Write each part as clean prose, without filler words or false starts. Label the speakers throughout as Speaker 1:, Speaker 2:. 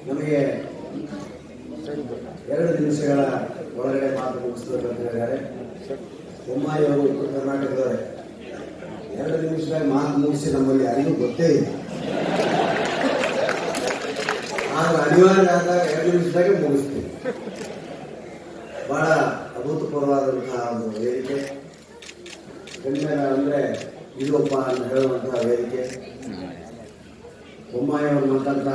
Speaker 1: ನಮಗೆ 2 ನಿಮಿಷಗಳ ಒಳಗಡೆ ಮಾತು ಮುಗಿಸಬೇಕಂತ ಹೇಳಿದ್ದಾರೆ. ಬೊಮ್ಮಾಯಿ ಅವರು ಉತ್ತರ ಕರ್ನಾಟಕದವರೇ. 2 ನಿಮಿಷದಾಗ ಮಾತು ಮುಗಿಸಿ ನಮ್ಮಲ್ಲಿ ಯಾರಿಗೂ ಗೊತ್ತೇ ಇಲ್ಲ. ಆದ್ರೆ ಅನಿವಾರ್ಯ ಆದಾಗ 2 ನಿಮಿಷದಾಗೆ ಮುಗಿಸ್ತೀವಿ. ಬಹಳ ಅಭೂತಪೂರ್ವವಾದಂತಹ ಒಂದು ವೇದಿಕೆ. ಗಣ್ಯರ ಅಂದರೆ ಇದೊಬ್ಬ ಅಂತ ಹೇಳುವಂತಹ ವೇದಿಕೆ. ಬೊಮ್ಮಾಯಿ ಅವರು ಮಾತಂತ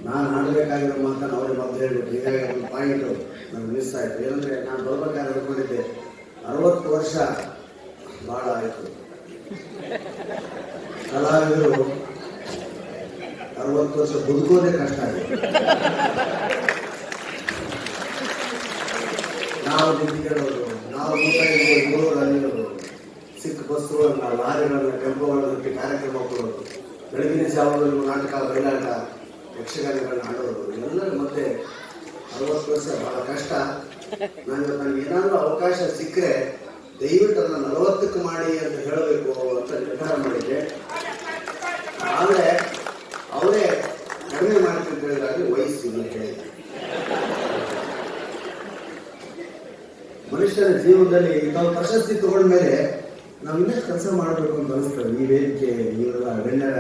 Speaker 1: ನಾನು ಆಡಬೇಕಾಗಿರೋ ಮಾತನ್ನು ಅವ್ರಿಗೆ ಮೊದಲು ಹೇಳ್ಬಿಟ್ಟು ಹೀಗಾಗಿ ಒಂದು ಪಾಯಿಂಟು ನನಗೆ ಮಿಸ್ ಆಯಿತು. ಏನಂದರೆ ನಾನು ಬರ್ಬೇಕಾದ್ರೆ ಅನ್ಕೊಂಡಿದ್ದೆ 60 ವರ್ಷ ಭಾಳ ಆಯಿತು. ಕಲಾವಿದರು 60 ವರ್ಷ ಬದುಕೋದೇ ಕಷ್ಟ ಆಗಿದೆ. ನಾವು ನಿಂತು ಕೇಳೋದು, ನಾವು ಊರು ಅಲ್ಲಿರೋದು, ಸಿಕ್ಕ ಬಸ್ಸುಗಳನ್ನ, ಲಾರಿಗಳನ್ನ, ಟೆಂಪೋಗಳನ್ನ ಕಾರ್ಯಕ್ರಮ ಕೊಡೋದು, ಬೆಳಗಿನ ಜಾವದಲ್ಲಿ ನಾಟಕ, ಬಯಲಾಟ, ಯಕ್ಷಗಾನಗಳನ್ನ ಆಡೋದು, ಎಲ್ಲರೂ ಮತ್ತೆ 60 ವರ್ಷ ಬಹಳ ಕಷ್ಟ. ನನಗೆ ಏನಾದರೂ ಅವಕಾಶ ಸಿಕ್ಕರೆ ದಯವಿಟ್ಟು ಅದನ್ನು 40ಕ್ಕೆ ಮಾಡಿ ಅಂತ ಹೇಳಬೇಕು ಅಂತ ನಿರ್ಧಾರ ಮಾಡಿದ್ದೆ. ಆದರೆ ಅವರೇ ಕಡಿಮೆ ಮಾಡ್ತೀನಿ ಹೇಳಿದಾಗ ವಯಸ್ಸು ಅಂತ ಹೇಳಿದೆ. ಮನುಷ್ಯನ ಜೀವನದಲ್ಲಿ ಇಂಥ ಪ್ರಶಸ್ತಿ ತಗೊಂಡ ಮೇಲೆ ನಾವು ಇನ್ನಷ್ಟು ಕೆಲಸ ಮಾಡಬೇಕು ಅಂತ ಅನಿಸ್ತದೆ. ಈ ವೇದಿಕೆ, ಇವರೆಲ್ಲ ಗಣ್ಯರ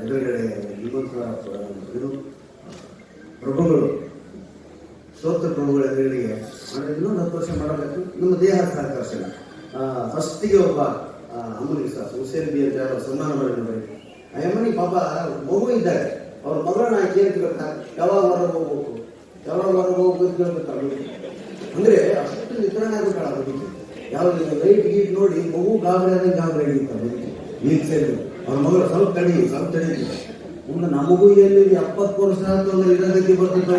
Speaker 1: ಎದುರುಗಡೆ ನಿಮ್ಮಂತಹ ಪ್ರಭುಗಳು, ಸ್ತೋತ್ರ ಪ್ರಭುಗಳ ಎದುರುಗಡೆಗೆ ಇನ್ನೊಂದು 10 ವರ್ಷ ಮಾಡಬೇಕು. ನಮ್ಮ ದೇಹ ಸಹಕರಿಸಿಲ್ಲ. ಫಸ್ಟಿಗೆ ಒಬ್ಬ ಅಮ್ಮನಿಗೆ ಹುಸೇನ್ ಅಂತ ಸನ್ಮಾನ ಮಾಡಿದ್ದಾರೆ. ಆ ಅಮ್ಮನಿಗೆ ಪಾಪ ಮಗು ಇದ್ದಾರೆ. ಅವ್ರ ಮಗಳನ್ನ ಕೇಳ್ತಿರ್ಬೇಕಾ, ಯಾವಾಗ ಹೊರಗೆ ಹೋಗ್ಬೇಕು, ಯಾವಾಗ ಹೊರಗೆ ಹೋಗ್ಬೇಕು ಕೇಳ್ಬೇಕಾಗ. ಅಂದರೆ ಅಷ್ಟು ವಿತರಣೆ ಆಗ್ಬೇಕಲ್ಲ ಬದುಕಿ. ಯಾವ್ದು ಲೈಟ್ ಗೀಟ್ ನೋಡಿ ಮಗು ಗಾಬರಿ ಆದಾಗ ಗಾಬರಿ ಆಗಿರ್ತಾರೆ ಬದುಕಿ. ಈಗ ಸೇರಿ ಅವ್ರ ಮಗಳು ಸ್ವಲ್ಪ ತಡೀತಿ ಮುಂದೆ ನಮಗೂ ಎಲ್ಲಿ 70 ವರ್ಷ ಅಂತಂದ್ರೆ ಇರೋದಕ್ಕೆ ಬರ್ತಿತ್ತು.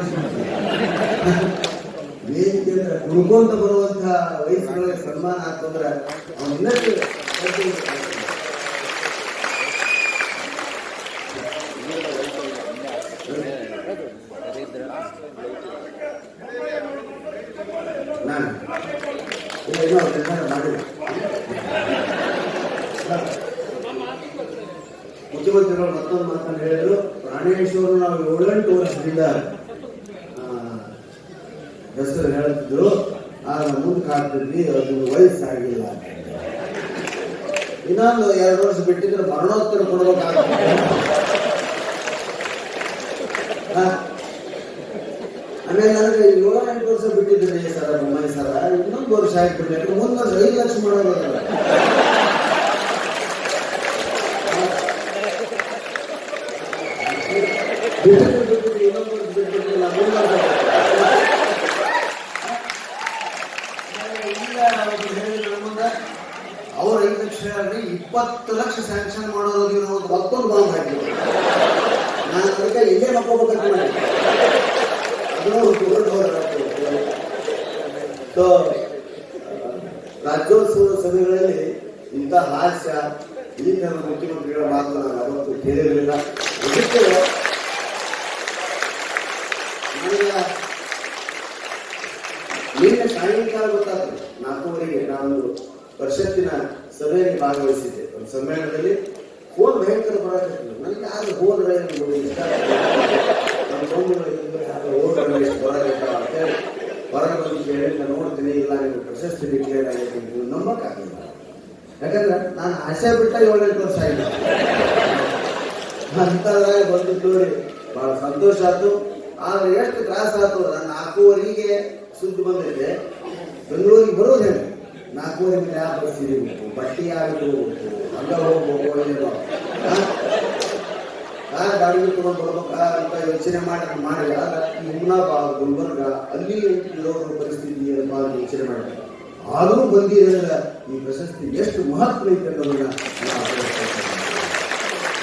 Speaker 1: ವೇದಿಕೆ ಅಂದ್ರೆ ಹುಡ್ಕೊಂತ ಬರುವಂತಹ ವಯಸ್ಸುಗಳಿಗೆ ಸನ್ಮಾನ ಆಗ್ತಂದ್ರೆ ಅವ್ನು ಇನ್ನಷ್ಟು ನಾನು ಮಾಡಿಲ್ಲ. ಮುಖ್ಯಮಂತ್ರಿಗಳು ಮತ್ತೊಂದು ಮಾತನ್ನು ಹೇಳಿದ್ರು. ಪ್ರಾಣೇಶ್ವರು ನಾವು 7-8 ವರ್ಷದಿಂದ ಹೆಸರು ಹೇಳ್ತಿದ್ರು, ಆಗ ಮುಂದೆ ಕಾಡ್ತಿದ್ವಿ, ಅದು ವಯಸ್ಸಾಗಿಲ್ಲ. ಇನ್ನೊಂದು 2 ವರ್ಷ ಬಿಟ್ಟಿದ್ರೆ ಮರಣೋತ್ತರ ಕೊಡ್ಬೇಕಾಗ್ತದೆ. ಆಮೇಲೆ ನನಗೆ 7-8 ವರ್ಷ ಬಿಟ್ಟಿದ್ರೆ ಸರ ಬೊಮ್ಮಾಯಿ ಸರ ಇನ್ನೊಂದು ವರ್ಷ ಆಗ್ಬಿಟ್ರೆ ಮುಂದೆ ವರ್ಷ 5 ಲಕ್ಷ ಮಾಡೋದು. ಅವ್ರ 5 ಲಕ್ಷ 20 ಲಕ್ಷ ಸ್ಯಾಂಕ್ಷನ್ ಮಾಡೋದು ಮತ್ತೊಂದು ಬಾಂಬ್ ಹಾಕಿದ್ರು. ನಾನು ಅದಕ್ಕೆ ಇಲ್ಲೇ ಮಕ್ಕೋಬೇಕಂತ ಮಾಡಿ ರಾಜ್ಯೋತ್ಸವದ ಸಭೆಗಳಲ್ಲಿ ಇಂಥ ಹಾಸ್ಯ ಈ ಥರದ ಮುಖ್ಯಮಂತ್ರಿಗಳ ಮಾತು ನಾನು ಅವತ್ತು ಕೇಳಿರಲಿಲ್ಲ. ಇದಕ್ಕೆ ನಿನ್ನೆ ಸಾಯಂಕಾಲ ಗೊತ್ತಾಗ್ತದೆ 4:00ಗೆ ನಾನೊಂದು ಪರಿಷತ್ತಿನ ಸಭೆಯಲ್ಲಿ ಭಾಗವಹಿಸಿದ್ದೆ. ಒಂದು ಸಮ್ಮೇಳನದಲ್ಲಿ ಫೋನ್ ಭಯಂಕರ ಬರಕತ್ತಿದ್ರು. ನನಗೆ ಆಗ ಹೋದ್ರೆ ಹೊರಗೆ ಬಂದು ಕೇಳಿ ನಾನು ನೋಡ್ತೀನಿ, ಇಲ್ಲ ನಿಮ್ಗೆ ಪ್ರಶಸ್ತಿ ಡಿಕ್ಲೇರ್ ಆಗೈತೆ, ನೀವು ನಂಬಕ್ಕಾಗಿಲ್ಲ. ಯಾಕಂದ್ರೆ ನಾನು ಆಸೆ ಬಿಟ್ಟ 7-8 ವರ್ಷ ಆಗಿದೆ. ಅಂಥದ್ರಾಗ ಬಂದು ನೋಡಿ ಬಹಳ ಸಂತೋಷ ಆಯ್ತು. ಆದ್ರೆ ಎಷ್ಟು ತ್ರಾಸ ಆಯ್ತು. ನಾನು 4:00ಗೆ ಸುದ್ದಿ ಬಂದೈತೆ, ಬೆಂಗಳೂರಿಗೆ ಬರೋದು ಹೇಳಿ 4:00 ಮೇಲೆ ಯಾವ ಬಸ್ ಹಿಡಿಬೇಕು, ಬಟ್ಟೆ ಯಾರು ಹೋಗ್ಬೇಕು, ಹಂಗ ಹೋಗ್ಬೇಕು, ಗಾಡಿ ತಗೊಂಡು ಬರ್ಬೇಕಾ ಅಂತ ಯೋಚನೆ ಮಾಡಿಲ್ಲ. ಹುಮ್ನಾಬಾದ್, ಗುಲ್ಬರ್ಗ ಅಲ್ಲಿ ಇರೋರ ಪರಿಸ್ಥಿತಿ ಏನಪ್ಪಾ ಅಂತ ಯೋಚನೆ ಮಾಡಿದೆ. ಆದರೂ ಬಂದಿರೋದ್ರಿಂದ ಈ ಪ್ರಶಸ್ತಿ ಎಷ್ಟು ಮಹತ್ವ ಐತೆ ಅನ್ನೋದನ್ನ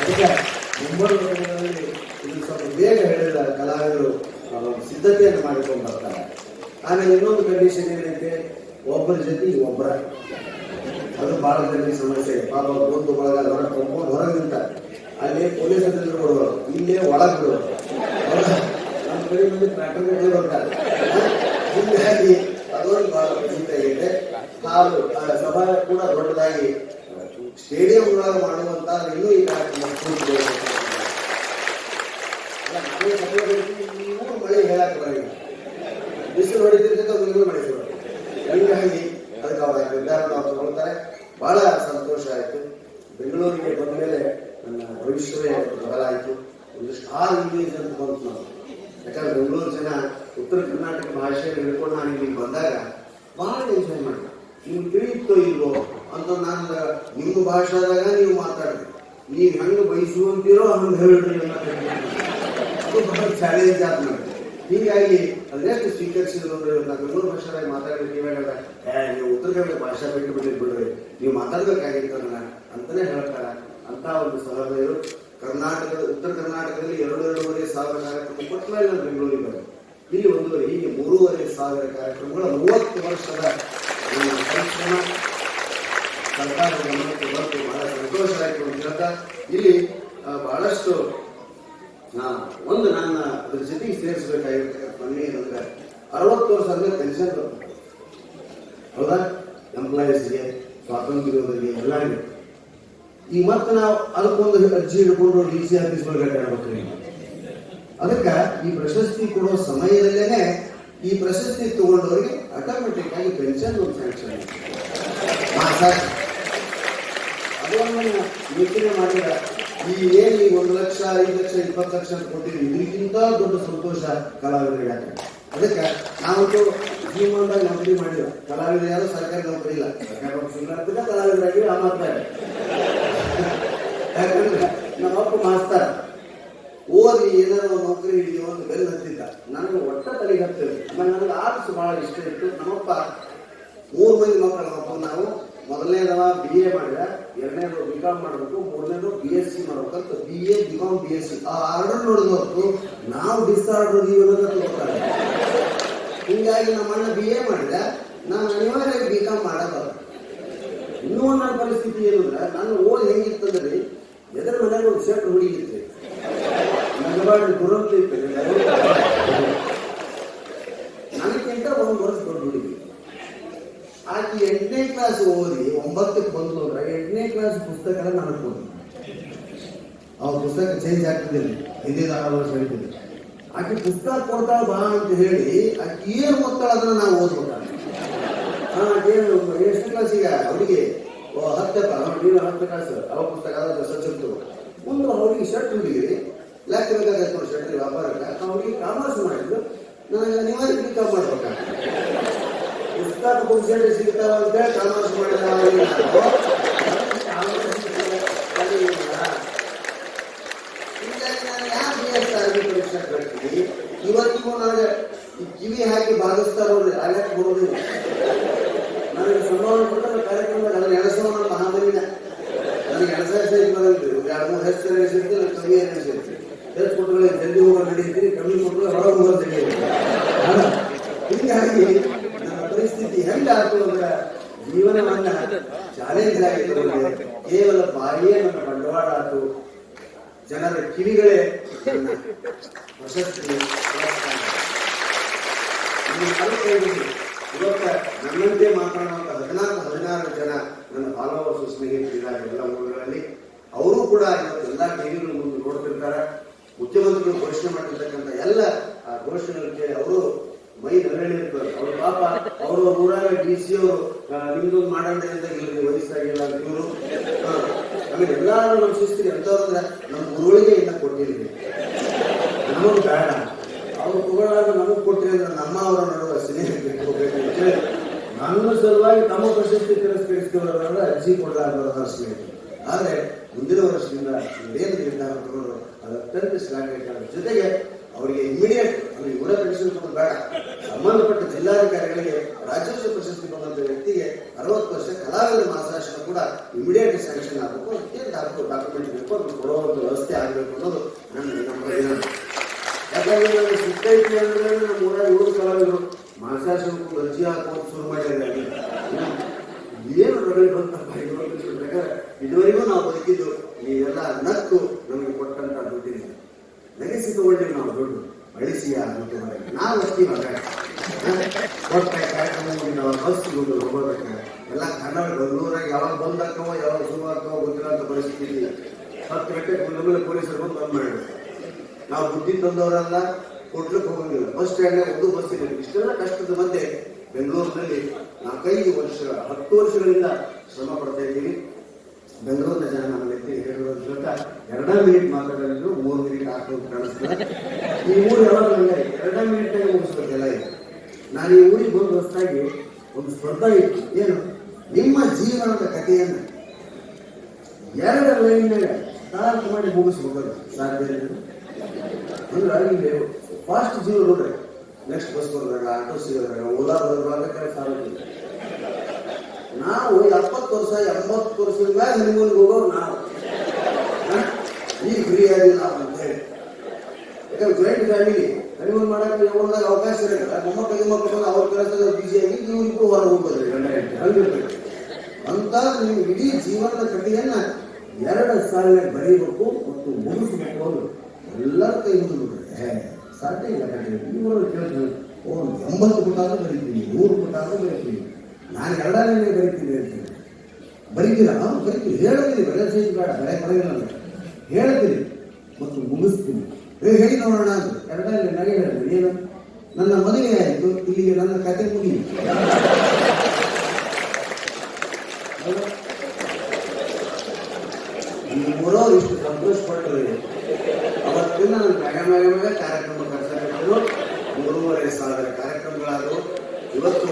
Speaker 1: ಅದಕ್ಕೆ ಮುಂಬರುಗಳಲ್ಲಿ ಇದು ಸ್ವಲ್ಪ ಬೇಗ ಹೇಳಿದ ಕಲಾವಿದರು ಸಿದ್ಧತೆಯನ್ನು ಮಾಡಿಕೊಂಡು ಬರ್ತಾರೆ. ಆಮೇಲೆ ಇನ್ನೊಂದು ಕಂಡೀಷನ್ ಏನೈತೆ, ಒಬ್ಬರ ಜೊತೆ ಒಬ್ಬರ, ಅದು ಬಹಳ ಜನರಿಗೆ ಸಮಸ್ಯೆ. ಪಾಪ ಒಂದು ಒಳಗ ಹೊರ ಕಂಪೌಂಡ್ ಹೊರಗೆ ನಿಂತಾರೆ. ಅಲ್ಲಿ ಪೊಲೀಸ್ ಅಧಿಕಾರಿಗಳು ಕೊಡುವರು, ಇಲ್ಲೇ ಒಳಗೆ ಬಿಡುವರು. ನಮ್ಮ ಕಡೆ ಮಂದಿ ಟ್ರ್ಯಾಕ್ಟರ್ ಬರ್ತಾರೆ. ಹೀಗಾಗಿ ಅದೊಂದು ಬಹಳ ಪ್ರಸಿದ್ಧ ಆಗೈತೆ. ಹಾಲು ಸಭಾ ಕೂಡ ದೊಡ್ಡದಾಗಿ ಸ್ಟೇಡಿಯಂ ಒಳಗೆ ಮಾಡುವಂತ ಇನ್ನೂ ಈ ಕಾರ್ಯಕ್ರಮ ಹೇಳಕ್ಕೆ ಬರಲಿಲ್ಲ. ಬಿಸಿಲು ಹೊಡಿತಿರ್ತಕ್ಕ ಬೆಂಗಳೂರು ಮಾಡಿದ್ರು. ಹೀಗಾಗಿ ಅದಕ್ಕೆ ಅವರ ನಿರ್ಧಾರ ನಾವು ತಗೊಳ್ತಾರೆ. ಬಹಳ ಸಂತೋಷ ಆಯಿತು. ಬೆಂಗಳೂರಿಗೆ ಬಂದ ಮೇಲೆ ನನ್ನ ಭವಿಷ್ಯವೇ ಬದಲಾಯಿತು. ಒಂದಿಷ್ಟು ಇಂಗ್ಲೀಷ್ ಅಂತ ಬಂತು ನಾವು. ಯಾಕಂದ್ರೆ ಬೆಂಗಳೂರು ಜನ ಉತ್ತರ ಕರ್ನಾಟಕ ಭಾಷೆಯನ್ನು ಹಿಡ್ಕೊಂಡು ನಾನು ಇಲ್ಲಿಗೆ ಬಂದಾಗ ಬಹಳ ಎಂಜಾಯ್ ಮಾಡಿದೆ. ನಿಮ್ಗೆ ತಿಳಿಯುತ್ತೋ ಇಲ್ವೋ ಅಂತ ನಾನು ನಿಮ್ಮ ಭಾಷಾದಾಗ ನೀವು ಮಾತಾಡ್ರಿ, ನೀವು ಹೆಂಗೆ ಬಯಸುವಂತೀರೋ ಹಂಗೆ ಹೇಳ್ರಿ ಅನ್ನೋ ಅದು ಬಹಳ ಚಾಲೆಂಜ್ ಆದ ನನಗೆ. ಹೀಗಾಗಿ ಅದೆಷ್ಟು ಸ್ವೀಕರಿಸಿದ್ರು ಅಂದ್ರೆ ನಾನು ಬೆಂಗಳೂರು ಭಾಷೆದಾಗ ಮಾತಾಡಲಿಕ್ಕೆ ಇವಾಗ ನೀವು ಉತ್ತರ ಕನ್ನಡ ಭಾಷೆ ಬಿಟ್ಟು ಬಿಡ್ರಿ, ನೀವು ಮಾತಾಡ್ಬೇಕಾಗಿತ್ತು ನನ್ನ ಅಂತಾನೆ ಹೇಳ್ತಾರ. ಅಂತ ಒಂದು ಸಹೋದರರು ಕರ್ನಾಟಕದ ಉತ್ತರ ಕರ್ನಾಟಕದಲ್ಲಿ 2-2.5 ಸಾವಿರ ಕಾರ್ಯಕ್ರಮ ಕೊಟ್ಟ ಮೇಲೆ ನಾನು ಬೆಂಗಳೂರಿಗೆ ಬಂದೆ. ಇಲ್ಲಿ 1.5 ಹೀಗೆ 3,500 ಕಾರ್ಯಕ್ರಮಗಳ 30 ವರ್ಷದ ಪರಿಶ್ರಮ ಸರ್ಕಾರದ ಗಮನಕ್ಕೆ ಬಂತು. ಬಹಳ ಸಂತೋಷ ಆಯಿತು ಅಂತ ಹೇಳ್ತಾ ಇಲ್ಲಿ ಬಹಳಷ್ಟು ಒಂದು ನನ್ನ ಅದ್ರ ಜೊತೆಗೆ ಸೇರಿಸಬೇಕಾಗಿರ್ತಕ್ಕಂಥ ಮನೆ ಏನಂದ್ರೆ 60 ವರ್ಷ ಅಂದ್ರೆ ಪೆನ್ಷನ್ ಬರ್ತದೆ. ಹೌದಾ? ಎಂಪ್ಲಾಯೀಸ್ಗೆ, ಸ್ವಾತಂತ್ರ್ಯದವರಿಗೆ, ಎಲ್ಲರಿಗೂ. ಈಗ ಮತ್ತೆ ನಾವು ಅದಕ್ಕೊಂದು ಅರ್ಜಿ ಹಿಡ್ಕೊಂಡು DC ಆಫೀಸ್ ಒಳಗಡೆ ಆಡ್ಬೇಕ್ರಿ. ಅದಕ್ಕೆ ಈ ಪ್ರಶಸ್ತಿ ಕೊಡೋ ಸಮಯದಲ್ಲೇನೆ ಈ ಪ್ರಶಸ್ತಿ ತಗೊಂಡವರಿಗೆ ಆಟೋಮೆಟಿಕ್ ಆಗಿ ಪೆನ್ಷನ್ ಒಂದು ಸ್ಯಾಂಕ್ಷನ್ ಅದನ್ನು ಯೋಚನೆ ಮಾಡಿದ. ಈ ಏನು 1 ಲಕ್ಷ, 5 ಲಕ್ಷ, 20 ಲಕ್ಷ ಅಂತ ಕೊಟ್ಟಿದ್ವಿ, ಇದಕ್ಕಿಂತ ದೊಡ್ಡ ಸಂತೋಷ ಕಲಾವಿದರಿಗೆ ಆಗ್ತದೆ. ಅದಕ್ಕೆ ನಾವಂತೂ ಜೀವನದಾಗ ನೌಕರಿ ಮಾಡಿಲ್ಲ. ಕಲಾವಿದರು ಯಾರು ಸರ್ಕಾರಿ ನೌಕರಿ ಇಲ್ಲ, ಸರ್ಕಾರಿ ನೌಕರಿ ಕಲಾವಿದರಾಗಿವಿ. ಆ ಮಾತ್ರ ಯಾಕಂದ್ರೆ ನಮ್ಮಪ್ಪ ಮಾಸ್ತರ ಓದಿ ಏನಾದ್ರು ನೌಕರಿ ಹಿಡಿಯೋ ಒಂದು ಬೆಲ್ ಹತ್ತಿದ್ದ. ನನಗೆ ಒಟ್ಟ ತಲೆಗೆ ಹತ್ತಿಲ್ಲ. ನನಗೆ ಆರ್ಟ್ಸ್ ಬಹಳ ಇಷ್ಟ ಇತ್ತು. ನಮ್ಮಪ್ಪ 3 ಮಂದಿ ಮಕ್ಕಳು. ನಮ್ಮಪ್ಪ ನಾವು ಮೊದಲನೇದವ BA ಮಾಡಿದ, 2ನೇದು BCom ಮಾಡಬೇಕು, 3ನೇದು BSc ಮಾಡ್ಬೇಕಂತ BA, BCom, BSc ಆ ಆರ್ಡರ್ ನೋಡಿದ ಹೊತ್ತು ನಾವು ಡಿಸ್ಆರ್ಡರ್ ಅನ್ನೋದ ತಗೋತಾರೆ. ಹೀಗಾಗಿ ನಮ್ಮ ಅಣ್ಣ BA ಮಾಡಿದ, ನಾನು ಅನಿವಾರ್ಯ BCom ಮಾಡಬಾರ. ಇನ್ನೂ ನನ್ನ ಪರಿಸ್ಥಿತಿ ಏನಂದ್ರೆ ನಾನು ಓದ್ ಹೆಂಗಿತ್ತಂದ್ರೆ ಎದರ ಮನೆಯಾಗ ಒಂದು ಶರ್ಟ್ ಹುಡುಗಿತ್ತು, ನಗಬಾರ್ದು ದುರಂತ ಇತ್ತು. ನನಗಿಂತ 1 ವರ್ಷ ದೊಡ್ಡ ಹುಡುಗಿ. ಆಕೆ 8ನೇ ಕ್ಲಾಸ್ ಓದಿ 9ಕ್ಕೆ ಬಂದು ಅಂದ್ರೆ 8ನೇ ಕ್ಲಾಸ್ ಪುಸ್ತಕ ನನಗೆ ಕೊಡಿ. ಅವ್ರ ಪುಸ್ತಕ ಚೇಂಜ್ ಆಗ್ತಿದ್ದಿಲ್ಲ, 5-6 ವರ್ಷ ಹೇಳ್ತಿದ್ದೆ. ಆಕೆ ಪುಸ್ತಕ ಕೊಡ್ತಾಳ ಬಾ ಅಂತ ಹೇಳಿ ಆಕೆ ಏನು ಓದ್ತಾಳ ಅದನ್ನ ನಾವು ಓದ್ಬೇಕಾಗ. ಎಷ್ಟನೇ ಕ್ಲಾಸಿಗೆ ಅವರಿಗೆ 10 ನೀನು 10 ಕ್ಲಾಸ್ ಅವ ಪುಸ್ತಕ ಸಚಿತ್ತು ಮುಂದೆ ಅವ್ರಿಗೆ ಶರ್ಟ್ ಹುಡುಗಿರಿ ಲೆಕ್ಕ ಬೇಕಾಗತ್ತೆ ನೋಡಿ. ಶರ್ಟ್ ವ್ಯಾಪಾರಕ್ಕೆ ಅವ್ರಿಗೆ ಕಾಮರ್ಸ್ ಮಾಡಿದ್ರು, ನನಗೆ ಅನಿವಾರ್ಯ BCom ಮಾಡ್ಬೇಕಾಗ. ಪುಸ್ತಕ ಪುಸ್ತಕ ಸಿಗ್ತಾವ ಅಂತ ಕಾಮರ್ಸ್ ಮಾಡಿದ. ಇವತ್ತಿಗೂ ನನಗೆ ಕಿವಿ ಹಾಕಿ ಭಾಗಿಸ್ತಾರ ಆಗಕ್ಕೆ ಬರೋದಿಲ್ಲ. ನನಗೆ ಸಂಭಾವನೆ ಕೊಟ್ಟರೆ ಕಾರ್ಯಕ್ರಮದಾಗ ಅದನ್ನು ಎಣಸೋ ನನ್ನ ಮಹಾಬಲಿನ. ನನಗೆ ಎಣಸಾಯಿಸಿ ಬರೋದು 2-3 ಹೆಚ್ಚು ಎಣಿಸಿರ್ತೀನಿ, ನಾನು ಕಮ್ಮಿ ಎಣಿಸಿರ್ತೀನಿ. ಹೆಚ್ಚು ಕೊಟ್ಟರೆ ಜಲ್ದಿ ಹೋಗೋ ನಡೀತೀನಿ, ಕಮ್ಮಿ ಕೊಟ್ಟರೆ ಹೊರಗೆ ಹೋಗೋದು ನಡೀತೀನಿ. ಹೀಗಾಗಿ ನನ್ನ ಪರಿಸ್ಥಿತಿ ಹೆಂಗಾಯ್ತು ಅಂದ್ರೆ ಜೀವನವನ್ನ ಚಾಲೆಂಜ್ ಆಗಿ ತಗೊಂಡೆ. ಕೇವಲ ಬಾರಿಯೇ ನನ್ನ ಬಂಡವಾಳ ಆಯ್ತು. ಜನರ ಕಿವಿಗಳೇ ನನ್ನ ಪ್ರಶಸ್ತಿ. ಇವತ್ತ ನನ್ನಂತೆ ಮಾತನಾಡುವಂತ 14-16 ಜನ ನನ್ನ ಫಾಲೋವರ್ಸ್ ಸ್ನೇಹಿತರಿದ್ದಾರೆ ಎಲ್ಲ ಊರುಗಳಲ್ಲಿ. ಅವರು ಕೂಡ ಇವತ್ತೆಲ್ಲ ಟಿವಿಗಳ ಮುಂದೆ ನೋಡ್ತಿರ್ತಾರೆ. ಮುಖ್ಯಮಂತ್ರಿಗಳು ಘೋಷಣೆ ಮಾಡಿರ್ತಕ್ಕಂಥ ಎಲ್ಲ ಘೋಷಣೆಗಳು ಕೇಳಿ ಅವರು ಮೈ ನರಳಿರ್ತಾರೆ. ಅವ್ರ ಪಾಪ ಅವರು ಊರಾಗ DC ಅವರು ನಿಮ್ದೊಂದು ಮಾಡಂಡಿಂದ ಇಲ್ಲಿ ವಯಸ್ಸಾಗಿಲ್ಲ ಇವರು. ಆಮೇಲೆ ಎಲ್ಲಾರು ನಮ್ಮ ಶಿಸ್ತಿಗೆ ಎಂತವ್ರಂದ್ರೆ ನಮ್ಮ ಗುರುಗಳಿಗೆ ಇನ್ನ ಕೊಟ್ಟಿದ್ದೀವಿ, ನಮಗ್ ಬೇಡ. ಅವ್ರು ತಗೊಳ್ಳಾಗ ನಮಗ್ ಕೊಟ್ಟಿರಿ ಅಂದ್ರೆ ನಮ್ಮ ಅವರ ನಡುವೆ ಸ್ನೇಹ ಬಿಟ್ಕೋಬೇಕು ಅಂತ ಹೇಳಿ ನನ್ನ ಸಲುವಾಗಿ ತಮ್ಮ ಪ್ರಶಸ್ತಿ ತಿರಸ್ಕರಿಸಿದವರನ್ನ ಅರ್ಜಿ ಕೊಡಲಾರ ಸ್ನೇಹಿತರು. ಆದ್ರೆ ಮುಂದಿನ ವರ್ಷದಿಂದ ಏನು ನಿರ್ಧಾರ ತಗೊಂಡು ಅದು ಅತ್ಯಂತ ಶ್ಲಾಘನೀಯ. ಜೊತೆಗೆ ಅವರಿಗೆ ಇಮಿಡಿಯೇಟ್ ಅಂದ್ರೆ ಇವರ ಪೆನ್ಷನ್ ಕೊಡೋದು ಬೇಡ, ಸಂಬಂಧಪಟ್ಟ ಜಿಲ್ಲಾಧಿಕಾರಿಗಳಿಗೆ ರಾಜ್ಯೋತ್ಸವ ಪ್ರಶಸ್ತಿ ಬಂದಂತ ವ್ಯಕ್ತಿಗೆ 60 ವರ್ಷ ಕಲಾವಿದರ ಮಾಸಾಶನ ಕೂಡ ಇಮಿಡಿಯೇಟ್ ಸ್ಯಾಂಕ್ಷನ್ ಆಗಬೇಕು. ಅದಕ್ಕೆ ಡಾಕ್ಯುಮೆಂಟ್ ಬೇಕು, ಅದು ಕೊಡುವಂತ ವ್ಯವಸ್ಥೆ ಆಗಬೇಕು ಅನ್ನೋದು ನಮ್ಮ ಏನಾದ್ರು. ಯಾಕಂದ್ರೆ ನನಗೆ ಸಿಕ್ಕೈತಿ ಅಂದ್ರೆ ನಮ್ಮ ಊರಾಗ 7 ಕಲಾವಿದರು ಮಾಸಾಶನಕ್ಕೂ ಅರ್ಜಿ ಹಾಕೋದು ಶುರು ಮಾಡಿದ್ದಾರೆ. ಏನು ರಗಳೆ ಬಂತಪ್ಪ ಇದುವರೆಗೂ ನಾವು ಬದುಕಿದ್ದು ನೀವೆಲ್ಲ ನಕ್ಕು ನಮಗೆ ಕೊಟ್ಟಂತ ದುಡ್ಡಿನ ನೆಗೆಸಿ ತಗೊಂಡು ನಾವು ದುಡ್ಡು ಬಳಸಿ ಆ ದುಡ್ಡು ಹೊರಗೆ ನಾವು ಅಷ್ಟೀವಿ. ಕೊಟ್ಟ ಕಾರ್ಯಕ್ರಮ ನಾವು ಬಸ್ ಹೋಗ್ಬೇಕು. ಎಲ್ಲ ಕನ್ನಡ ಬೆಂಗಳೂರಾಗ ಯಾವಾಗ ಬಂದಾಕವೋ ಯಾವಾಗ ಶುರು ಆಗ್ತಾವೋ ಗೊತ್ತಿಲ್ಲ ಅಂತ ಪರಿಸ್ಥಿತಿ. 10 ಗಂಟೆಗೆ ಮುಂದೆ ಪೊಲೀಸರು ಬಂದು ಮಾಡಿದ್ರು. ನಾವು ಬುದ್ಧಿ ತಂದವರಲ್ಲ, ಕೊಡ್ಲಿಕ್ಕೆ ಹೋಗಂಗಿಲ್ಲ. ಬಸ್ ಸ್ಟ್ಯಾಂಡ್ ಒಂದು ಬಸ್ ಇಲ್ಲ. ಇಷ್ಟೆಲ್ಲ ಕಷ್ಟದ ಮಧ್ಯೆ ಬೆಂಗಳೂರಿನಲ್ಲಿ 4-5 ವರ್ಷ 10 ವರ್ಷಗಳಿಂದ ಶ್ರಮ ಪಡ್ತಾ ಇದ್ದೀವಿ. ಬೆಂಗಳೂರಿನ ಜನ ನಮ್ಮಲ್ಲಿ ಹೇಳುವಂತ 2 ಮಿನಿಟ್ ಮಾತಾಡೋದು 3 ಮಿನಿಟ್ ಹಾಕೋದು ಕಾಣಿಸ್ತದೆ. ಈ ಊರು ಯಾವಾಗ 2 ಮಿನಿಟ್ನಾಗ ಮುಗಿಸ್ಬೇಕೆಲ್ಲ ಇದೆ. ನಾನು ಈ ಊರಿಗೆ ಬಂದು ಹೊಸದಾಗಿ ಒಂದು ಸ್ಪರ್ಧೆ ಇತ್ತು. ಏನು, ನಿಮ್ಮ ಜೀವನದ ಕಥೆಯನ್ನು 2 ಲೈನ್ನಾಗ ಸ್ಟಾರ್ಟ್ ಮಾಡಿ ಮುಗಿಸ್ಬೇಕು. ಸಾಧ್ಯ ಅಂದ್ರೆ ಅಲ್ಲಿ ಫಾಸ್ಟ್ ಜೀವ ನೋಡ್ರಿ. ನೆಕ್ಸ್ಟ್ ಬಸ್ ಬಂದಾಗ, ಆಟೋ ಸಿಗೋದಾಗ, ಓಲಾ ಬರೋದ್ರಾಗ ಸಾಲ. ನಾವು 70 ವರ್ಷ 80 ವರ್ಷದ ಮೇಲೆ ಹನಿಮೂನ್ಗೆ ಹೋಗೋರು ನಾವು. ಈಗ ಫ್ರೀ ಆಗಿಲ್ಲ ಅಂತ ಹೇಳಿ. ಯಾಕಂದ್ರೆ ಜಾಯಿಂಟ್ ಫ್ಯಾಮಿಲಿ ಹನಿಮೂನ್ ಮಾಡಕ್ಕೆ ಯಾವಾಗ ಅವಕಾಶ ಇರಲ್ಲ. ಮೊಮ್ಮಕ್ಕಳು ಅವ್ರ ಕೆಲಸದ ಬಿಸಿಯಾಗಿ ನೀವು ಇಬ್ಬರು ಹೊರ ಹೋಗ್ಬೋದ್ರಿ. ಹಂಗಿರ್ಬೇಕು ಅಂತ ನೀವು ಇಡೀ ಜೀವನದ ಕಥೆಯನ್ನ 2 ಸಾಲಿನ ಬರೀಬೇಕು ಮತ್ತು ಮುಗಿಸ್ಬೇಕು. ಅವರು ಎಲ್ಲರ ಕೈ ಮುಂದೆ ಸಾಧ್ಯ ಇಲ್ಲ. ಇವರು ಕೇಳ್ತೀವಿ, 80 ಪುಟ ಆದ್ರೂ ಬರೀತೀನಿ, 100 ಪುಟ ಆದ್ರೂ ಬರೀತೀನಿ, ನಾನು 2 ಲೈನೇ ಬರೀತೀನಿ ಹೇಳ್ತೀನಿ. ಬರೀತೀರಾ? ಬರೀತೀನಿ, ಹೇಳ್ತೀನಿ. ಬೆಳೆ ಸೈಜ್ ಬೇಡ, ಬೆಳೆ ಬರೋದಿಲ್ಲ ಅಂತ ಹೇಳ್ತೀನಿ ಮತ್ತು ಮುಗಿಸ್ತೀನಿ. ಹೇಳಿ ನೋಡೋಣ ಅಂತ 2 ಲೈನಾಗೆ ಹೇಳ್ತೀನಿ. ಏನು, ನನ್ನ ಮದುವೆ ಆಯಿತು, ಇಲ್ಲಿಗೆ ನನ್ನ ಕತೆ ಮುಗಿಯಿತು. ಈ ಮೂರವರು ಇಷ್ಟು ಸಂತೋಷ ಪಟ್ಟರು. ಅವತ್ತಿನ ನನ್ನ ಮ್ಯಾಗ ಕಾರ್ಯಕ್ರಮ ಕರ್ಸಕರು 3,500 ಕಾರ್ಯಕ್ರಮಗಳಾದವು. ಇವತ್ತು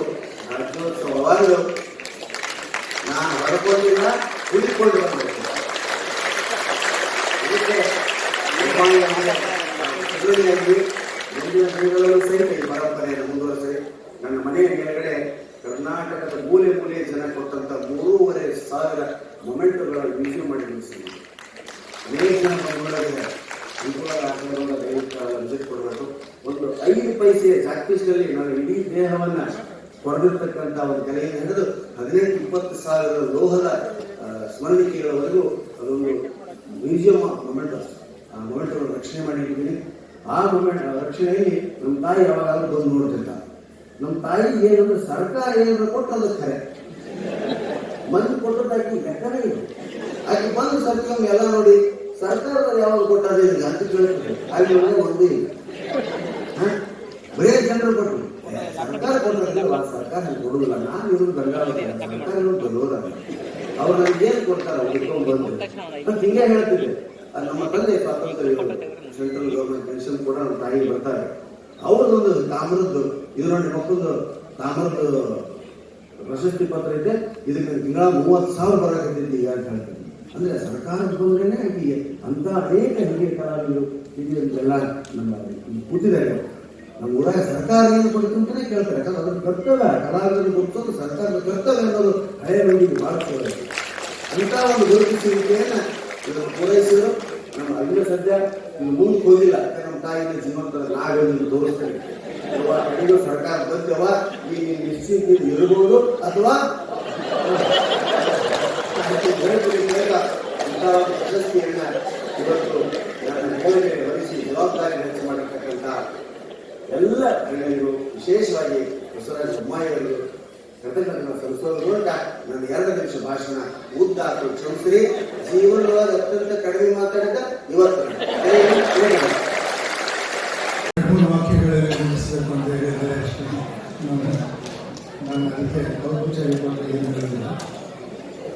Speaker 1: ರಾಜ್ಯೋತ್ಸವವಾಗಲು ನಾನು ಹೊರಕೊಂಡಿಲ್ಲ, ಉಳಿದುಕೊಂಡು ಬರಬೇಕು. ಇದಕ್ಕೆ ಮುಂದಿನ ದಿನಗಳಲ್ಲೂ ಸಹಿತ ಈ ಪರಂಪರೆಯನ್ನು ಮುಂದುವರೆಸಿ ನನ್ನ ಮನೆಯ ಮೇಲ್ಗಡೆ ಕರ್ನಾಟಕದ ಮೂಲೆ ಮೂಲೆಯ ಜನ ಕೊಟ್ಟಂತ 3,500 ಮೊಮೆಂಟ್ಗಳ ಮ್ಯೂಸಿಯಂ ಮಾಡಿ ನಿಲ್ಲಿಸಿದ್ದೀನಿ. ಅನೇಕ ಜನ ಬಂಧುಗಳಿಗೆ ವಿಸಿಟ್ ಕೊಡಬೇಕು. ಒಂದು 5 ಪೈಸೆಯ ಜಾಕ್ಪೀಸ್ನಲ್ಲಿ ನಾನು ಇಡೀ ದೇಹವನ್ನ ಹೊಡೆದಿರ್ತಕ್ಕಂಥ ಒಂದು ಕಲೆಯನ್ನು ಹಿಡಿದು 18-20 ಸಾವಿರ ಲೋಹದ ಸ್ಮರಣಿಕೆಗಳವರೆಗೂ ಅದೊಂದು ಮ್ಯೂಸಿಯಂ ಮೊಮೆಂಟ್. ಆ ಮೊಮೆಂಟ್ಗಳನ್ನು ರಕ್ಷಣೆ ಮಾಡಿದ್ದೀನಿ. ಆ ಮೊಮೆಂಟ್ ರಕ್ಷಣೆಯಲ್ಲಿ ನಮ್ಮ ತಾಯಿ ಯಾವಾಗಾದ್ರೂ ಬಂದು ನೋಡ್ತಿರ್ತಾರೆ. ನಮ್ಮ ತಾಯಿ ಏನಂದ್ರೆ ಸರ್ಕಾರ ಏನಾದ್ರು ಕೊಟ್ಟು ಅದು ಖರೆ, ಮಂದಿ ಕೊಟ್ಟದ್ದಾಕಿ ಲೆಕ್ಕನೇ ಇದೆ. ಆಕೆ ಬಂದು ಸರ್ಕಾರ ಎಲ್ಲ ನೋಡಿ ಸರ್ಕಾರದ ಯಾವಾಗ ಕೊಟ್ಟಾದ್ರೆ ಅಂತ ಕೇಳ್ತಾರೆ. ಅಲ್ಲಿ ಒಂದೇ ಇಲ್ಲ, ಬರೇ ಜನರು ಕೊಟ್ಟರು. ಸರ್ಕಾರ ಕೊಟ್ಟರೆ ಸರ್ಕಾರ ಕೊಡುದಿಲ್ಲ. ನಾನು ಇರೋದು ಬೆಂಗಾಲ, ಸರ್ಕಾರ ಬರೋದಲ್ಲ. ಅವ್ರು ನನಗೇನು ಕೊಡ್ತಾರೆ ಉಳ್ಕೊಂಡು ಬಂದು ಅಂತ ಹಿಂಗೆ ಹೇಳ್ತಿದ್ದೆ. ನಮ್ಮ ತಂದೆ ಸ್ವಾತಂತ್ರ್ಯ ಸೆಂಟ್ರಲ್ ಗೌರ್ಮೆಂಟ್ ಪೆನ್ಷನ್ ಕೂಡ ನಮ್ಮ ತಾಯಿ ಬರ್ತಾರೆ. ಅವ್ರದ್ದೊಂದು ತಾಮ್ರದ್ದು ಇದು ನೋಡಿ ಮಕ್ಕಳದು ತಾಮ್ರದ್ದು ಪ್ರಶಸ್ತಿ ಪತ್ರ ಇದೆ. ಇದಕ್ಕೆ ತಿಂಗಳ 30,000 ಬರಕತ್ತಿದ್ದು ಈಗ ಅಂತ ಹೇಳ್ತೀನಿ. ಅಂದ್ರೆ ಸರ್ಕಾರದ ಬಂದ್ರೇನೆ ಆಕೆಗೆ ಅಂತ ಅನೇಕ ಹಿರಿಯ ಕಲಾವಿದರು ಹಿರಿಯ ಅಂತೆಲ್ಲ ನಮ್ಮ ಕೂತಿದ್ದಾರೆ. ನಮ್ಮ ಊರಾಗ ಸರ್ಕಾರ ಏನು ಕೊಡ್ತು ಅಂತಾನೆ ಕೇಳ್ತಾರೆ. ಯಾಕಂದ್ರೆ ಅದ್ರ ಕರ್ತವ್ಯ, ಕಲಾವಿದರು ಗೊತ್ತೋದು ಸರ್ಕಾರದ ಕರ್ತವ್ಯ ಅನ್ನೋದು ಹಳೆಯ ಮಂದಿಗೆ ಭಾಳ ಅಂತ ಒಂದು ಗುರುತಿಸುವಿಕೆಯನ್ನ ಇದನ್ನು ಪೂರೈಸಿದ್ರು. ನಮ್ಮ ಅಲ್ಲಿನ ಸದ್ಯ ಮುಂದೆ ಹೋಗಿಲ್ಲ. ನಮ್ಮ ತಾಯಿನ ಜೀವಂತ ನಾವೇನು ತೋರಿಸ್ತೇವೆ. ಕಡೆಗೂ ಸರ್ಕಾರ ಬಂದವ ಈ ನಿಶ್ಚಿತ ಇರಬಹುದು ಅಥವಾ ಇಂತಹ ಒಂದು ಪ್ರಶಸ್ತಿಯನ್ನ ಇವತ್ತು ನನ್ನ ಮೇಲೆ ವಹಿಸಿ ಜವಾಬ್ದಾರಿ ಹೆಚ್ಚು ಮಾಡಿರ್ತಕ್ಕಂಥ ಎಲ್ಲ ಗಣ್ಯರು, ವಿಶೇಷವಾಗಿ ಬಸವರಾಜ ಬೊಮ್ಮಾಯಿಯವರು ಕೃತಜ್ಞತೆ ಸಲ್ಲಿಸೋದ್ರ ಮೂಲಕ ನನ್ನ 2 ನಿಮಿಷ ಭಾಷಣ ಉದ್ದಾತು ಕ್ಷಮಿಸಿರಿ. ಜೀವನದೊಳಗೆ ಅತ್ಯಂತ ಕಡಿಮೆ ಮಾತಾಡಿದ ಇವತ್ತು
Speaker 2: ವಾಕ್ಯಗಳಲ್ಲಿ ನಿಲ್ಲಿಸಬೇಕು ಅಂತ ಹೇಳಿದರೆ ನಾನು ಅದಕ್ಕೆ ಔಪಚಾರಿಕವಾಗಿ ಏನು ಹೇಳಿಲ್ಲ.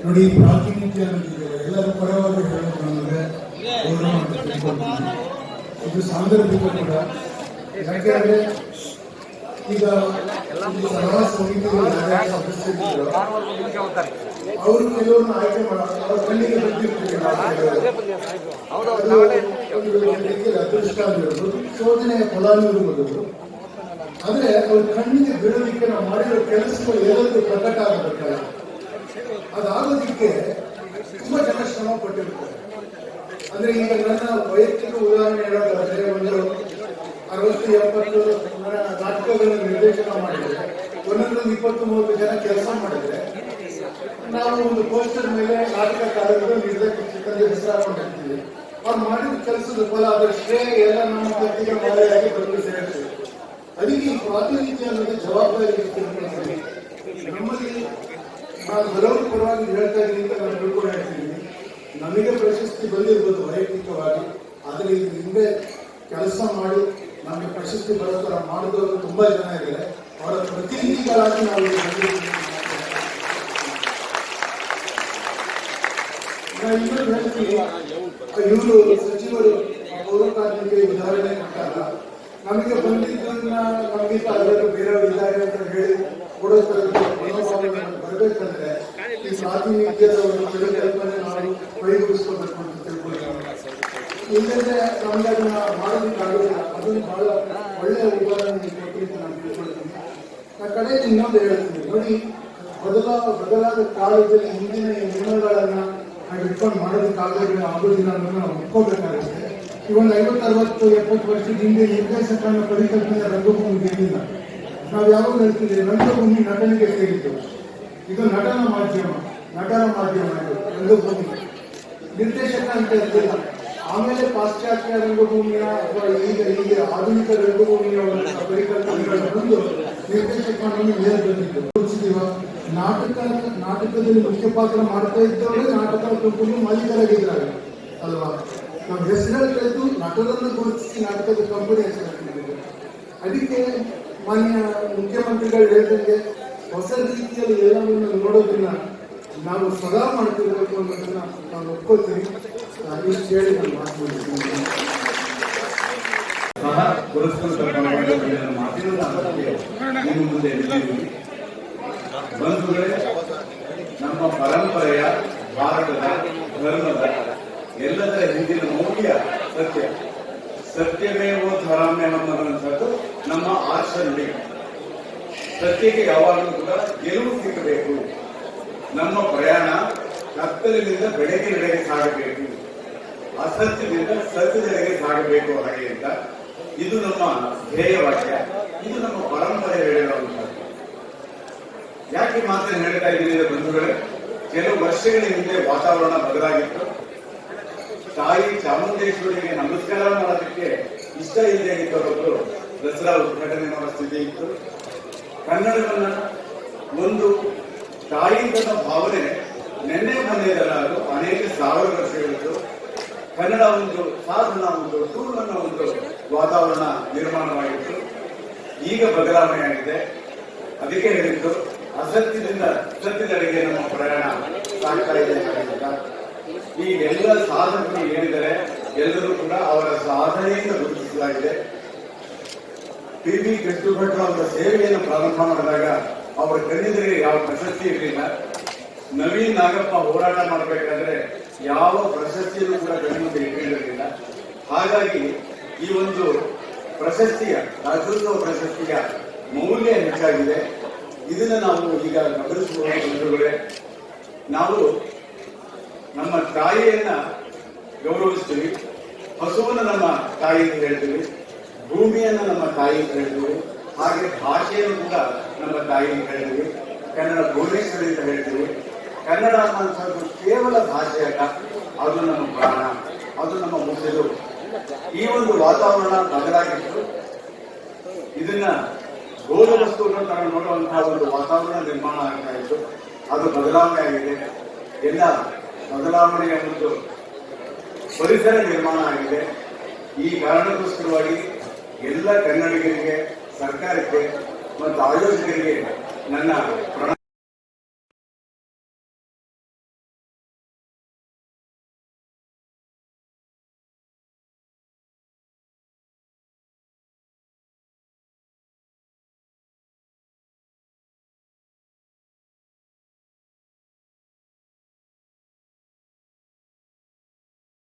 Speaker 2: ನೋಡಿ, ಪ್ರಾತಿನಿಧ್ಯ ಅನ್ನೋದಿದೆ, ಎಲ್ಲರ ಪರವಾಗಿ ಹೇಳೋದು ನಮಗೆ ಗೌರವ ಅಂತ ತಿಳ್ಕೊಳ್ತೀನಿ. ಇದು ಸಾಂದರ್ಭಿಕ ಕೂಡ. ಯಾಕೆಂದರೆ ಈಗ ಸಭಾ ಸಮಿತಿಗಳು ಸದಸ್ಯರಿದ್ರು, ಅವರು ಕೆಲವೊಂದು ಆಯ್ಕೆ ಮಾಡ್ತಾರೆ. ಅವ್ರ ಕಣ್ಣಿಗೆ ಬಂದಿರ್ತಿರಲಿಲ್ಲ, ಅದೃಷ್ಟ ಆಗಿರ್ಬೋದು, ಶೋಧನೆಯ ಫಲಾನುಭವಿಗಳು. ಆದರೆ ಅವ್ರ ಕಣ್ಣಿಗೆ ಬೀಳಲಿಕ್ಕೆ ನಾವು ಮಾಡಿರೋ ಕೆಲಸಗಳು ಎಲ್ಲರಿಗೂ ಪ್ರಕಟ ಆಗಬೇಕಲ್ಲ. ಅದಾಗೋದಿಕ್ಕೆ ತುಂಬಾ ಜನ ಶ್ರಮ ಪಟ್ಟಿರ್ತಾರೆ. ಅಂದ್ರೆ ಈಗ ನನ್ನ ವೈಯಕ್ತಿಕ ಉದಾಹರಣೆ ಹೇಳೋದಾದ್ರೆ, ಒಂದು 60-70 ನಾಟಕಗಳನ್ನು ನಿರ್ದೇಶನ ಮಾಡಿದ್ರೆ, ಒಂದೊಂದು 20-30 ಜನ ಕೆಲಸ ಮಾಡಿದ್ರೆ, ನಾವು ಒಂದು ಪೋಸ್ಟರ್ ಮೇಲೆ ನಾಟಕಕಾರರು ನಿರ್ದೇಶಕರಿಗೆ ಹೆಸರಾಕೊಂಡಿರ್ತೀವಿ. ಅವ್ರು ಮಾಡಿದ ಕೆಲಸದ ಫಲ, ಅದರ ಶ್ರೇಯ ಎಲ್ಲ ನಮ್ಮ ವ್ಯಕ್ತಿಗೆ ಮಾದರಿಯಾಗಿ ಬಂದು ಸೇರ್ತೇವೆ. ಅದಕ್ಕೆ ಈ ಪ್ರಾತಿನಿಧ್ಯ ಅನ್ನೋದು ಜವಾಬ್ದಾರಿ ಇರ್ತಿರ್ತೀವಿ. ನಮ್ಮಲ್ಲಿ ನಾನು ಹಲವು ಪರವಾಗಿ ಹೇಳ್ತಾ ಇದ್ದೀನಿ ಅಂತ ನಾನು ತಿಳ್ಕೊಂಡು ಹೇಳ್ತಿದ್ದೀನಿ. ನಮಗೆ ಪ್ರಶಸ್ತಿ ಬಂದಿರ್ಬೋದು ವೈಯಕ್ತಿಕವಾಗಿ, ಆದರೆ ಇದು ಹಿಂದೆ ಕೆಲಸ ಮಾಡಿ ನಮಗೆ ಪ್ರಶಸ್ತಿ ಬರೋ ಥರ ಮಾಡಿದವರು ತುಂಬಾ ಜನ ಇದ್ದಾರೆ. ಅವರ ಪ್ರತಿನಿಧಿಗಳಾಗಿ ನಾವು ಇಲ್ಲಿ ಬಂದಿದ್ದೀವಿ. ನಾನು ಇನ್ನೊಂದು ಹೇಳ್ತೀನಿ, ಇವರು ಸಚಿವರು ಪೌರ ಕಾರ್ಮಿಕ ಉದಾಹರಣೆ ಕೊಟ್ಟಾಗ ನಮಗೆ ಬಂದಿದ್ದನ್ನ ನಮಗಿಂತ ಅದರಲ್ಲೂ ಬೇರೆಯವರು ಇದ್ದಾರೆ ಅಂತ ಹೇಳಿ ಕೊಡೋ ಥರದ್ದು ಮನೋಭಾವನೆ ಬರಬೇಕಂದ್ರೆ ಈ ಪ್ರಾತಿನಿಧ್ಯದ ಒಂದು ಪರಿಕಲ್ಪನೆ ನಾವು ಕೈಗೂಡಿಸ್ಕೋಬೇಕು ಅಂತ ತಿಳ್ಕೊಳ್ತೀವಿ. ಇಲ್ಲದೆ ನಮ್ಗೆ ಅದನ್ನ ಮಾಡೋದಕ್ಕಾಗೋದಿಲ್ಲ. ಅದನ್ನು ಬಹಳ ಒಳ್ಳೆಯ ಉದಾಹರಣೆ ಕೊಟ್ಟು ಅಂತ ನಾನು ತಿಳ್ಕೊಳ್ತೀನಿ. ಆ ಕಡೆ ಇನ್ನೊಂದು ಹೇಳ್ತೀನಿ ನೋಡಿ, ಬದಲಾದ ಕಾಲದಲ್ಲಿ ಹಿಂದಿನ ಈ ನಿಯಮಗಳನ್ನ ನಾವು ಇಟ್ಕೊಂಡು ಆಗೋದಿಲ್ಲ ಅನ್ನೋದನ್ನ ನಾವು ಒಪ್ಕೋಬೇಕಾಗುತ್ತೆ. ಈ ಒಂದು 50-60-70 ವರ್ಷದ ಹಿಂದೆ ನಿರ್ದೇಶಕನ ಪರಿಕಲ್ಪನೆ ರಂಗಭೂಮಿಗೆ ಇರಲಿಲ್ಲ. ನಾವು ಯಾವಾಗ ಹೇಳ್ತೀವಿ ರಂಗಭೂಮಿ ನಟನೆಗೆ ಸೇರಿದ್ದು. ಇದು ನಟರ ಮಾಧ್ಯಮ ಇದು ರಂಗಭೂಮಿ. ನಿರ್ದೇಶಕ ಅಂತ ಇರಲಿಲ್ಲ. ಆಮೇಲೆ ಪಾಶ್ಚಾತ್ಯ ರಂಗಭೂಮಿಯ ಅಥವಾ ಈಗ ಆಧುನಿಕ ರಂಗಭೂಮಿಯ ಒಂದು ಪರಿಕಲ್ಪನೆಗಳು ಬಂದು ನಿರ್ದೇಶಕನನ್ನು ಮೇಲೆ ಬಂದಿದ್ದು. ನಾಟಕದಲ್ಲಿ ಮುಖ್ಯ ಪಾತ್ರ ಮಾಡ್ತಾ ಇದ್ದವರೇ ನಾಟಕ ಕಂಪನಿ ಮಾಲೀಕರಾಗಿದ್ದಾರೆ ಅಲ್ವಾ. ನಾವು ಹೆಸರಲ್ಲಿ ಕಳೆದು ನಟರನ್ನು ಗುರುತಿಸಿ ನಾಟಕದ ಕಂಪನಿ ಹೆಸರಾಗಿದ್ದೇವೆ. ಅದಕ್ಕೆ ಮಾನ್ಯ ಮುಖ್ಯಮಂತ್ರಿಗಳು ಹೇಳಿದಂಗೆ ಹೊಸ ರೀತಿಯಲ್ಲಿ ಎಲ್ಲವನ್ನು ನೋಡೋದನ್ನ ನಾವು ಸದಾ ಮಾಡ್ತಿರ್ಬೇಕು ಅನ್ನೋದನ್ನ ನಾನು ಒಪ್ಕೊಳ್ತೀನಿ. ಇಷ್ಟು ಹೇಳಿ ನಾನು ಮಾತನಾಡ್ತೀನಿ.
Speaker 3: ಸಹ ಪುರಸ್ಕೃತ ಮಾತಿನ ಮುಂದೆ ಬಂಧುಗಳೇ, ನಮ್ಮ ಪರಂಪರೆಯ ಭಾರತದ ಧರ್ಮದ ಎಲ್ಲದರ ಹಿಂದಿನ ಮೌಲ್ಯ ಸತ್ಯ. ಸತ್ಯಮೇವ ಧರಾಮ್ಯವೆಂಬುವಂಥದ್ದು ನಮ್ಮ ಆರ್ಷ ನುಡಿ. ಸತ್ಯಕ್ಕೆ ಯಾವಾಗಲೂ ಕೂಡ ಗೆಲುವು ಸಿಗಬೇಕು. ನಮ್ಮ ಪ್ರಯಾಣ ಕತ್ತಲಿನಿಂದ ಬೆಳಗಿನೆಡೆಗೆ ಸಾಗಬೇಕು, ಅಸತ್ಯದಿಂದ ಸತ್ಯದೆಡೆಗೆ ಸಾಗಬೇಕು ಹಾಗೆ ಅಂತ ಇದು ನಮ್ಮ ಧ್ಯೇಯವಾಕ್ಯ. ಇದು ನಮ್ಮ ಪರಂಪರೆ ಹೇಳಿರುವಂಥದ್ದು. ಯಾಕೆ ಮಾತನ್ನು ಹೇಳ್ತಾ ಇದ್ದೀನಿ ಬಂಧುಗಳೇ, ಕೆಲವು ವರ್ಷಗಳ ಹಿಂದೆ ವಾತಾವರಣ ಬದಲಾಗಿತ್ತು. ತಾಯಿ ಚಾಮುಂಡೇಶ್ವರಿಗೆ ನಮಸ್ಕಾರ ಮಾಡೋದಕ್ಕೆ ಇಷ್ಟ ಇಲ್ಲದೆ ಇದ್ದವರು ದಸರಾ ಉದ್ಘಾಟನೆ ಮಾಡೋ ಸ್ಥಿತಿ ಇತ್ತು. ಕನ್ನಡವನ್ನ ಒಂದು ತಾಯಿ ತನ್ನ ಭಾವನೆ ನೆನ್ನೆ ಮೊನ್ನೆದಲ್ಲ, ಅದು ಅನೇಕ ಸಾವಿರ ವರ್ಷಗಳಿತ್ತು. ಕನ್ನಡ ಒಂದು ಸಾಧನ, ಒಂದು ಟೂಲ್ ಅನ್ನೋ ಒಂದು ವಾತಾವರಣ ನಿರ್ಮಾಣವಾಗಿತ್ತು. ಈಗ ಬದಲಾವಣೆ ಆಗಿದೆ. ಅದಕ್ಕೆ ಹೇಳಿದ್ದು ಅಸತ್ಯದಿಂದ ಸತ್ಯದೆಡೆಗೆ ನಮ್ಮ ಪ್ರಯಾಣ ಸಾಗ್ತಾ ಇದೆ ಅಂತ. ಈ ಎಲ್ಲ ಸಾಧಕರು ಏನಿದ್ದಾರೆ ಎಲ್ಲರೂ ಕೂಡ ಅವರ ಸಾಧನೆಯಿಂದ ಗುರುತಿಸಲಾಗಿದೆ. PB ಕೃಷ್ಣಭಟ್ರು ಅವರ ಸೇವೆಯನ್ನು ಪ್ರಾರಂಭ ಮಾಡಿದಾಗ ಅವರ ಕಣ್ಣಿದರೆ ಯಾವ ಪ್ರಶಸ್ತಿ ಇರಲಿಲ್ಲ. ನವೀನ್ ನಾಗಪ್ಪ ಹೋರಾಟ ಮಾಡಬೇಕಾದ್ರೆ ಯಾವ ಪ್ರಶಸ್ತಿಯನ್ನು ಕೂಡ ಕಣ್ಣಿಗೆ ಇಟ್ಟಿರಲಿಲ್ಲ. ಹಾಗಾಗಿ ಈ ಒಂದು ಪ್ರಶಸ್ತಿಯ ರಾಜ್ಯೋತ್ಸವ ಪ್ರಶಸ್ತಿಯ ಮೌಲ್ಯ ಹೆಚ್ಚಾಗಿದೆ. ಇದನ್ನ ನಾವು ಈಗ ಗಮನಿಸಬಹುದೇ. ನಾವು ನಮ್ಮ ತಾಯಿಯನ್ನ ಗೌರವಿಸ್ತೀವಿ, ಹಸುವನ್ನು ನಮ್ಮ ತಾಯಿ ಅಂತ ಹೇಳ್ತೀವಿ, ಭೂಮಿಯನ್ನ ನಮ್ಮ ತಾಯಿ ಅಂತ ಹೇಳ್ತೀವಿ, ಹಾಗೆ ಭಾಷೆಯನ್ನು ಕೂಡ ನಮ್ಮ ತಾಯಿ ಅಂತ ಹೇಳ್ತೀವಿ. ಕನ್ನಡ ಭುವನೇಶ್ವರಿ ಅಂತ ಹೇಳ್ತೀವಿ. ಕನ್ನಡ ಅನ್ನುವಂಥದ್ದು ಕೇವಲ ಭಾಷೆ ಅಲ್ಲ, ಅದು ನಮ್ಮ ಪ್ರಾಣ, ಅದು ನಮ್ಮ ಮುಗಿದು. ಈ ಒಂದು ವಾತಾವರಣ ಬದಲಾಗಿತ್ತು. ಇದನ್ನ ಗೋಲ ವಸ್ತುವನ್ನು ತಾವು ನೋಡುವಂತಹ ಒಂದು ವಾತಾವರಣ ನಿರ್ಮಾಣ ಆಗ್ತಾ ಇತ್ತು. ಅದು ಬದಲಾವಣೆ ಆಗಿದೆ. ಎಲ್ಲ ಬದಲಾವಣೆಯ ಒಂದು ಪರಿಸರ ನಿರ್ಮಾಣ ಆಗಿದೆ. ಈ ಕಾರಣಕ್ಕೋಸ್ಕರವಾಗಿ ಎಲ್ಲ ಕನ್ನಡಿಗರಿಗೆ, ಸರ್ಕಾರಕ್ಕೆ ಮತ್ತು ಆಯೋಜಕರಿಗೆ ನನ್ನ